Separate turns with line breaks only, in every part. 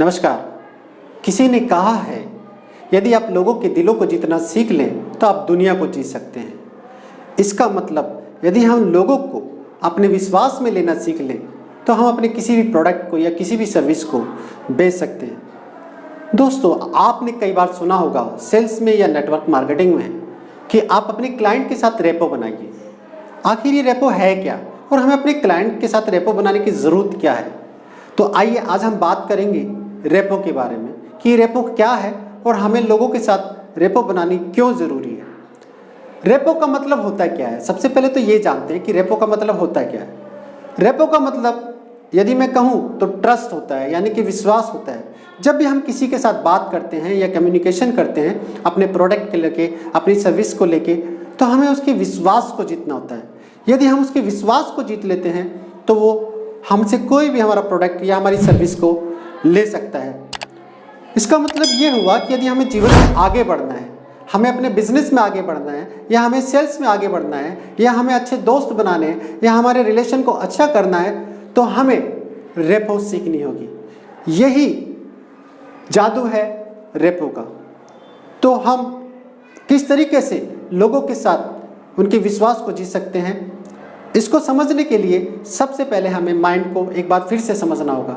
नमस्कार। किसी ने कहा है, यदि आप लोगों के दिलों को जीतना सीख लें तो आप दुनिया को जीत सकते हैं। इसका मतलब यदि हम लोगों को अपने विश्वास में लेना सीख लें तो हम अपने किसी भी प्रोडक्ट को या किसी भी सर्विस को बेच सकते हैं। दोस्तों, आपने कई बार सुना होगा सेल्स में या नेटवर्क मार्केटिंग में कि आप अपने क्लाइंट के साथ रेपो बनाइए। आखिर ये रेपो है क्या और हमें अपने क्लाइंट के साथ रेपो बनाने की ज़रूरत क्या है? तो आइए आज हम बात करेंगे रेपो के बारे में कि रेपो क्या है और हमें लोगों के साथ रेपो बनानी क्यों ज़रूरी है। रेपो का मतलब होता क्या है? सबसे पहले तो ये जानते हैं कि रेपो का मतलब होता क्या है। रेपो का मतलब यदि मैं कहूँ तो ट्रस्ट होता है, यानी कि विश्वास होता है। जब भी हम किसी के साथ बात करते हैं या कम्युनिकेशन करते हैं अपने प्रोडक्ट के लेके, अपनी सर्विस को लेके, तो हमें उसके विश्वास को जीतना होता है। यदि हम उसके विश्वास को जीत लेते हैं तो वो हमसे कोई भी हमारा प्रोडक्ट या हमारी सर्विस को ले सकता है। इसका मतलब ये हुआ कि यदि हमें जीवन में आगे बढ़ना है, हमें अपने बिजनेस में आगे बढ़ना है, या हमें सेल्स में आगे बढ़ना है, या हमें अच्छे दोस्त बनाने हैं, या हमारे रिलेशन को अच्छा करना है, तो हमें रेपो सीखनी होगी। यही जादू है रेपो का। तो हम किस तरीके से लोगों के साथ उनके विश्वास को जीत सकते हैं, इसको समझने के लिए सबसे पहले हमें माइंड को एक बार फिर से समझना होगा।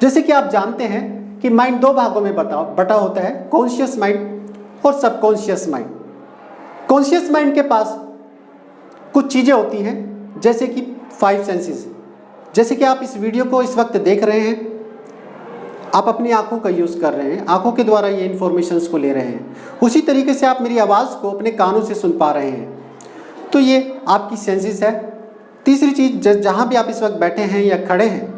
जैसे कि आप जानते हैं कि माइंड दो भागों में बटा होता है, कॉन्शियस माइंड और सबकॉन्शियस माइंड। कॉन्शियस माइंड के पास कुछ चीज़ें होती हैं जैसे कि 5 सेंसेस। जैसे कि आप इस वीडियो को इस वक्त देख रहे हैं, आप अपनी आंखों का यूज़ कर रहे हैं, आंखों के द्वारा ये इन्फॉर्मेशंस को ले रहे हैं। उसी तरीके से आप मेरी आवाज़ को अपने कानों से सुन पा रहे हैं, तो ये आपकी सेंसेस है। तीसरी चीज़, जहाँ भी आप इस वक्त बैठे हैं या खड़े हैं,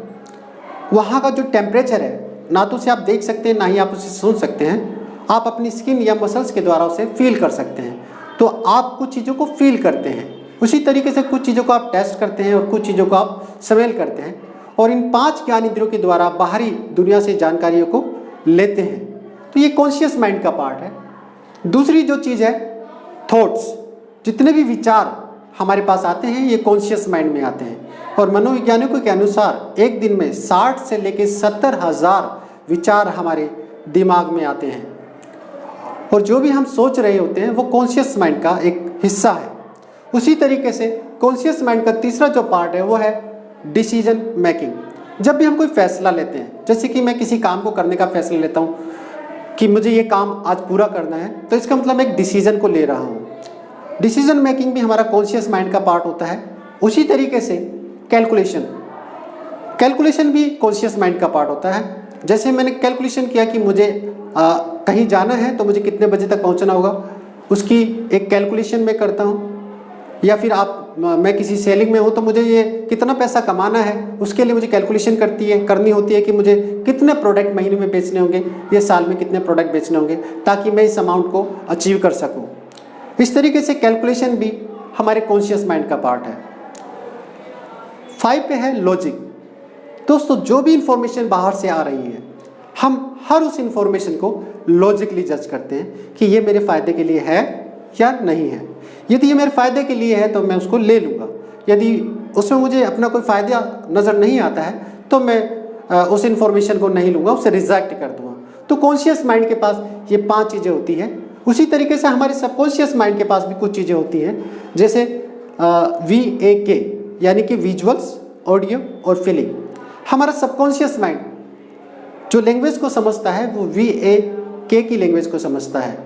वहाँ का जो टेम्परेचर है, ना तो उसे आप देख सकते हैं ना ही आप उसे सुन सकते हैं। आप अपनी स्किन या मसल्स के द्वारा उसे फील कर सकते हैं। तो आप कुछ चीज़ों को फील करते हैं, उसी तरीके से कुछ चीज़ों को आप टेस्ट करते हैं और कुछ चीज़ों को आप स्मेल करते हैं, और इन 5 ज्ञान इंद्रियों के द्वारा बाहरी दुनिया से जानकारियों को लेते हैं। तो ये कॉन्शियस माइंड का पार्ट है। दूसरी जो चीज़ है, थॉट्स। जितने भी विचार हमारे पास आते हैं ये कॉन्शियस माइंड में आते हैं, और मनोवैज्ञानिकों के अनुसार एक दिन में 60 से लेकर 70,000 विचार हमारे दिमाग में आते हैं, और जो भी हम सोच रहे होते हैं वो कॉन्शियस माइंड का एक हिस्सा है। उसी तरीके से कॉन्शियस माइंड का तीसरा जो पार्ट है वो है डिसीजन मेकिंग। जब भी हम कोई फैसला लेते हैं, जैसे कि मैं किसी काम को करने का फैसला लेता हूँ कि मुझे ये काम आज पूरा करना है, तो इसका मतलब मैं एक डिसीजन को ले रहा हूँ। डिसीजन मेकिंग भी हमारा कॉन्शियस माइंड का पार्ट होता है। उसी तरीके से कैलकुलेशन भी कॉन्शियस माइंड का पार्ट होता है। जैसे मैंने कैलकुलेशन किया कि मुझे कहीं जाना है तो मुझे कितने बजे तक पहुंचना होगा, उसकी एक कैलकुलेशन मैं करता हूं। या फिर मैं किसी सेलिंग में हूं तो मुझे ये कितना पैसा कमाना है, उसके लिए मुझे कैलकुलेशन करनी होती है कि मुझे कितने प्रोडक्ट महीने में बेचने होंगे, ये साल में कितने प्रोडक्ट बेचने होंगे, ताकि मैं इस अमाउंट को अचीव कर सकूँ। इस तरीके से कैलकुलेशन भी हमारे कॉन्शियस माइंड का पार्ट है। 5 पे है लॉजिक। दोस्तों, जो भी इंफॉर्मेशन बाहर से आ रही है, हम हर उस इंफॉर्मेशन को लॉजिकली जज करते हैं कि ये मेरे फ़ायदे के लिए है या नहीं है। यदि ये मेरे फ़ायदे के लिए है तो मैं उसको ले लूँगा। यदि उसमें मुझे अपना कोई फ़ायदा नज़र नहीं आता है तो मैं उस इंफॉर्मेशन को नहीं लूँगा, उसे रिजेक्ट कर दूँगा। तो कॉन्शियस माइंड के पास ये 5 चीज़ें होती हैं। उसी तरीके से हमारे सबकॉन्शियस माइंड के पास भी कुछ चीज़ें होती हैं, जैसे VAK, यानी कि विजुअल्स, ऑडियो और फीलिंग। हमारा सबकॉन्शियस माइंड जो लैंग्वेज को समझता है वो VAK की लैंग्वेज को समझता है,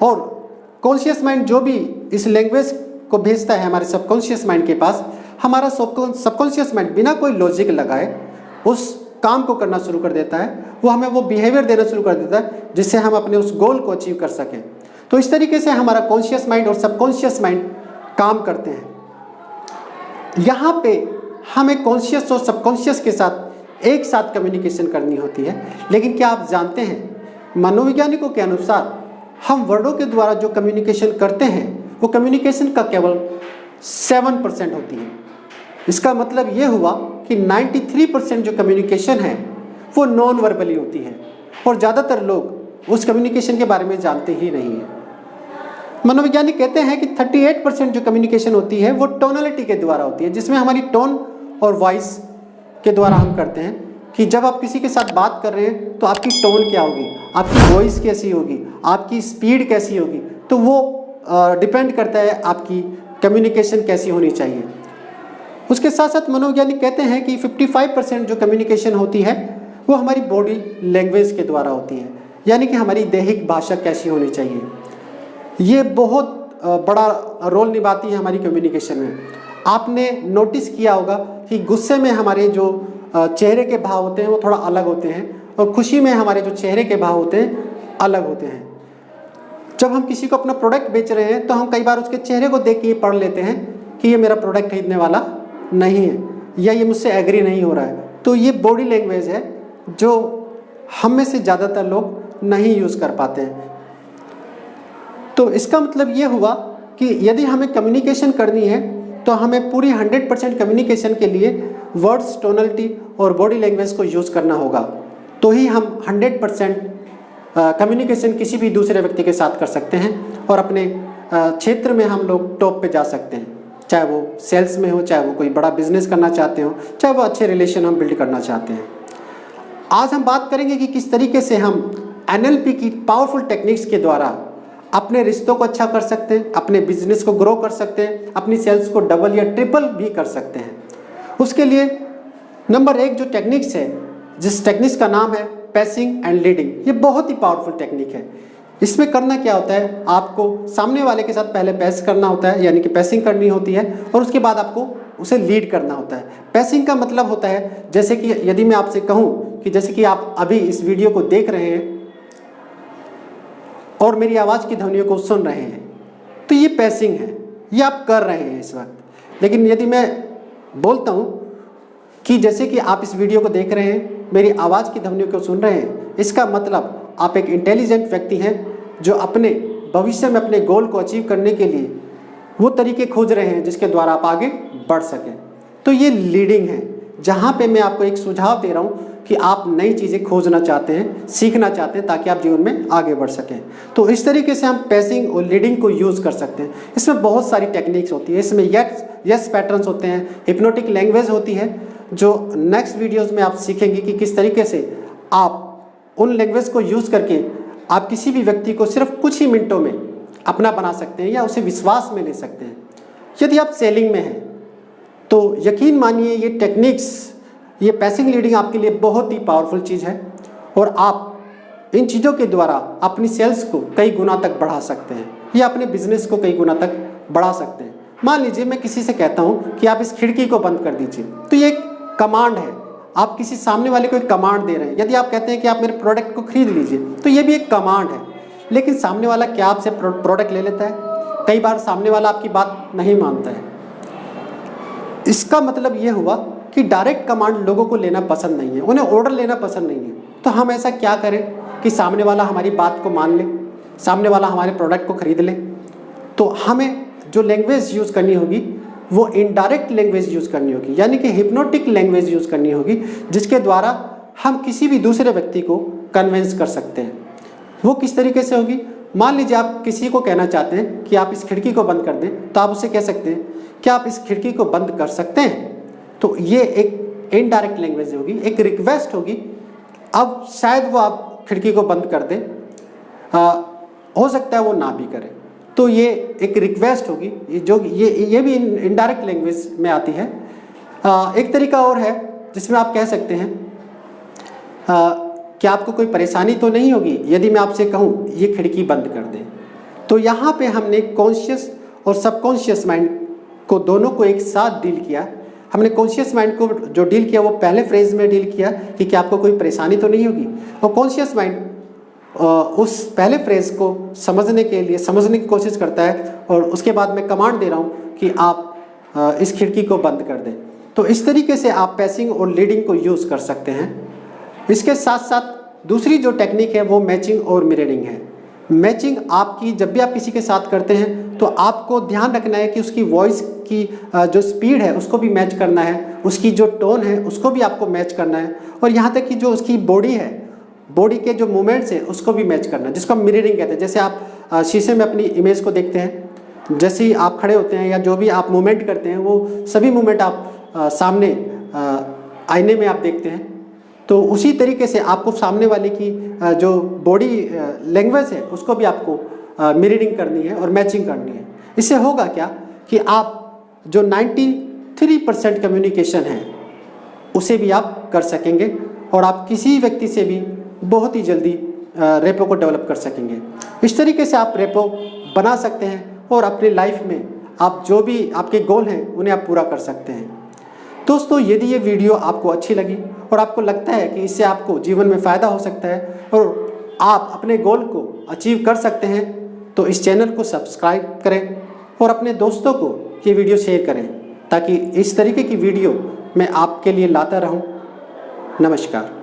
और कॉन्शियस माइंड जो भी इस लैंग्वेज को भेजता है हमारे सबकॉन्शियस माइंड के पास, हमारा सबकॉन्शियस माइंड बिना कोई लॉजिक लगाए उस काम को करना शुरू कर देता है। वो हमें वो बिहेवियर देना शुरू कर देता है जिससे हम अपने उस गोल को अचीव कर सकें। तो इस तरीके से हमारा कॉन्शियस माइंड और सबकॉन्शियस माइंड काम करते हैं। यहाँ पे हमें कॉन्शियस और सबकॉन्शियस के साथ एक साथ कम्युनिकेशन करनी होती है। लेकिन क्या आप जानते हैं, मनोवैज्ञानिकों के अनुसार हम वर्डों के द्वारा जो कम्युनिकेशन करते हैं वो कम्युनिकेशन का केवल 7% होती है। इसका मतलब ये हुआ कि 93% जो कम्युनिकेशन है वो नॉन वर्बली होती है, और ज़्यादातर लोग उस कम्युनिकेशन के बारे में जानते ही नहीं हैं। मनोवैज्ञानिक कहते हैं कि 38% जो कम्युनिकेशन होती है वो टोनलिटी के द्वारा होती है, जिसमें हमारी टोन और वॉइस के द्वारा हम करते हैं कि जब आप किसी के साथ बात कर रहे हैं तो आपकी टोन क्या होगी, आपकी वॉइस कैसी होगी, आपकी स्पीड कैसी होगी, तो वो डिपेंड करता है आपकी कम्युनिकेशन कैसी होनी चाहिए। उसके साथ साथ मनोवैज्ञानिक कहते हैं कि 55% जो कम्युनिकेशन होती है वो हमारी बॉडी लैंग्वेज के द्वारा होती है, यानी कि हमारी दैहिक भाषा कैसी होनी चाहिए। ये बहुत बड़ा रोल निभाती है हमारी कम्युनिकेशन में। आपने नोटिस किया होगा कि गुस्से में हमारे जो चेहरे के भाव होते हैं वो थोड़ा अलग होते हैं, और खुशी में हमारे जो चेहरे के भाव होते हैं अलग होते हैं। जब हम किसी को अपना प्रोडक्ट बेच रहे हैं तो हम कई बार उसके चेहरे को देख के ये पढ़ लेते हैं कि ये मेरा प्रोडक्ट खरीदने वाला नहीं है, या ये मुझसे एग्री नहीं हो रहा है। तो ये बॉडी लैंग्वेज है जो हम में से ज़्यादातर लोग नहीं यूज़ कर पाते हैं। तो इसका मतलब ये हुआ कि यदि हमें कम्युनिकेशन करनी है तो हमें पूरी 100% कम्युनिकेशन के लिए वर्ड्स, टोनलिटी और बॉडी लैंग्वेज को यूज़ करना होगा, तो ही हम 100% कम्युनिकेशन किसी भी दूसरे व्यक्ति के साथ कर सकते हैं और अपने क्षेत्र में हम लोग टॉप पे जा सकते हैं। चाहे वो सेल्स में हो, चाहे वो कोई बड़ा बिजनेस करना चाहते हो, चाहे वो अच्छे रिलेशन हम बिल्ड करना चाहते हैं। आज हम बात करेंगे कि किस तरीके से हम NLP की पावरफुल टेक्निक्स के द्वारा अपने रिश्तों को अच्छा कर सकते हैं, अपने बिजनेस को ग्रो कर सकते हैं, अपनी सेल्स को डबल या ट्रिपल भी कर सकते हैं। उसके लिए नंबर 1 जो टेक्निक्स है, जिस टेक्निक्स का नाम है पैसिंग एंड लीडिंग, ये बहुत ही पावरफुल टेक्निक है। इसमें करना क्या होता है, आपको सामने वाले के साथ पहले पैस करना होता है, यानी कि पैसिंग करनी होती है, और उसके बाद आपको उसे लीड करना होता है। पैसिंग का मतलब होता है, जैसे कि यदि मैं आपसे कहूँ कि जैसे कि आप अभी इस वीडियो को देख रहे हैं और मेरी आवाज़ की ध्वनियों को सुन रहे हैं, तो ये पैसिंग है, ये आप कर रहे हैं इस वक्त। लेकिन यदि मैं बोलता हूँ कि जैसे कि आप इस वीडियो को देख रहे हैं, मेरी आवाज़ की ध्वनियों को सुन रहे हैं, इसका मतलब आप एक इंटेलिजेंट व्यक्ति हैं जो अपने भविष्य में अपने गोल को अचीव करने के लिए वो तरीके खोज रहे हैं जिसके द्वारा आप आगे बढ़ सकें। तो ये लीडिंग है, जहाँ पे मैं आपको एक सुझाव दे रहा हूँ कि आप नई चीज़ें खोजना चाहते हैं, सीखना चाहते हैं, ताकि आप जीवन में आगे बढ़ सकें। तो इस तरीके से हम पैसिंग और लीडिंग को यूज़ कर सकते हैं। इसमें बहुत सारी टेक्निक्स होती है, इसमें यस पैटर्न्स होते हैं, हिप्नोटिक लैंग्वेज होती है, जो नेक्स्ट वीडियोज़ में आप सीखेंगे कि किस तरीके से आप उन लैंग्वेज को यूज़ करके आप किसी भी व्यक्ति को सिर्फ कुछ ही मिनटों में अपना बना सकते हैं या उसे विश्वास में ले सकते हैं। यदि आप सेलिंग में हैं तो यकीन मानिए ये टेक्निक्स, ये पैसिंग लीडिंग आपके लिए बहुत ही पावरफुल चीज़ है, और आप इन चीज़ों के द्वारा अपनी सेल्स को कई गुना तक बढ़ा सकते हैं या अपने बिजनेस को कई गुना तक बढ़ा सकते हैं। मान लीजिए मैं किसी से कहता हूँ कि आप इस खिड़की को बंद कर दीजिए, तो ये एक कमांड है, आप किसी सामने वाले को एक कमांड दे रहे हैं। यदि आप कहते हैं कि आप मेरे प्रोडक्ट को खरीद लीजिए, तो ये भी एक कमांड है, लेकिन सामने वाला क्या आपसे प्रोडक्ट ले लेता है? कई बार सामने वाला आपकी बात नहीं मानता है। इसका मतलब ये हुआ कि डायरेक्ट कमांड लोगों को लेना पसंद नहीं है, उन्हें ऑर्डर लेना पसंद नहीं है। तो हम ऐसा क्या करें कि सामने वाला हमारी बात को मान ले, सामने वाला हमारे प्रोडक्ट को खरीद ले। तो हमें जो लैंग्वेज यूज़ करनी होगी वो इनडायरेक्ट लैंग्वेज यूज़ करनी होगी, यानी कि हिप्नोटिक लैंग्वेज यूज़ करनी होगी, जिसके द्वारा हम किसी भी दूसरे व्यक्ति को कन्विंस कर सकते हैं। वो किस तरीके से होगी? मान लीजिए आप किसी को कहना चाहते हैं कि आप इस खिड़की को बंद कर दें, तो आप उससे कह सकते हैं क्या आप इस खिड़की को बंद कर सकते हैं? तो ये एक इनडायरेक्ट लैंग्वेज होगी, एक रिक्वेस्ट होगी। अब शायद वो आप खिड़की को बंद कर दें, हो सकता है वो ना भी करें, तो ये एक रिक्वेस्ट होगी, ये भी इनडायरेक्ट लैंग्वेज में आती है। एक तरीका और है जिसमें आप कह सकते हैं कि आपको कोई परेशानी तो नहीं होगी यदि मैं आपसे कहूँ ये खिड़की बंद कर दें। तो यहाँ पे हमने कॉन्शियस और सबकॉन्शियस माइंड को दोनों को एक साथ डील किया। हमने कॉन्शियस माइंड को जो डील किया वो पहले फ्रेज में डील किया कि क्या आपको कोई परेशानी तो नहीं होगी, और कॉन्शियस माइंड उस पहले फ्रेज को समझने की कोशिश करता है, और उसके बाद मैं कमांड दे रहा हूँ कि आप इस खिड़की को बंद कर दें। तो इस तरीके से आप पैसिंग और लीडिंग को यूज़ कर सकते हैं। इसके साथ साथ दूसरी जो टेक्निक है वो मैचिंग और मिररिंग है। मैचिंग आपकी जब भी आप किसी के साथ करते हैं तो आपको ध्यान रखना है कि उसकी वॉइस की जो स्पीड है उसको भी मैच करना है, उसकी जो टोन है उसको भी आपको मैच करना है, और यहाँ तक कि जो उसकी बॉडी है, बॉडी के जो मूवमेंट्स हैं उसको भी मैच करना है, जिसको हम मिररिंग कहते हैं। जैसे आप शीशे में अपनी इमेज को देखते हैं, जैसे ही आप खड़े होते हैं या जो भी आप मूवमेंट करते हैं वो सभी मूवमेंट आप सामने आईने में आप देखते हैं, तो उसी तरीके से आपको सामने वाले की जो बॉडी लैंग्वेज है उसको भी आपको मिररिंग करनी है और मैचिंग करनी है। इससे होगा क्या कि आप जो 93% कम्युनिकेशन है उसे भी आप कर सकेंगे और आप किसी व्यक्ति से भी बहुत ही जल्दी रेपो को डेवलप कर सकेंगे। इस तरीके से आप रेपो बना सकते हैं और अपनी लाइफ में आप जो भी आपके गोल हैं उन्हें आप पूरा कर सकते हैं। दोस्तों, यदि ये वीडियो आपको अच्छी लगी और आपको लगता है कि इससे आपको जीवन में फ़ायदा हो सकता है और आप अपने गोल को अचीव कर सकते हैं, तो इस चैनल को सब्सक्राइब करें और अपने दोस्तों को ये वीडियो शेयर करें ताकि इस तरीके की वीडियो मैं आपके लिए लाता रहूं। नमस्कार।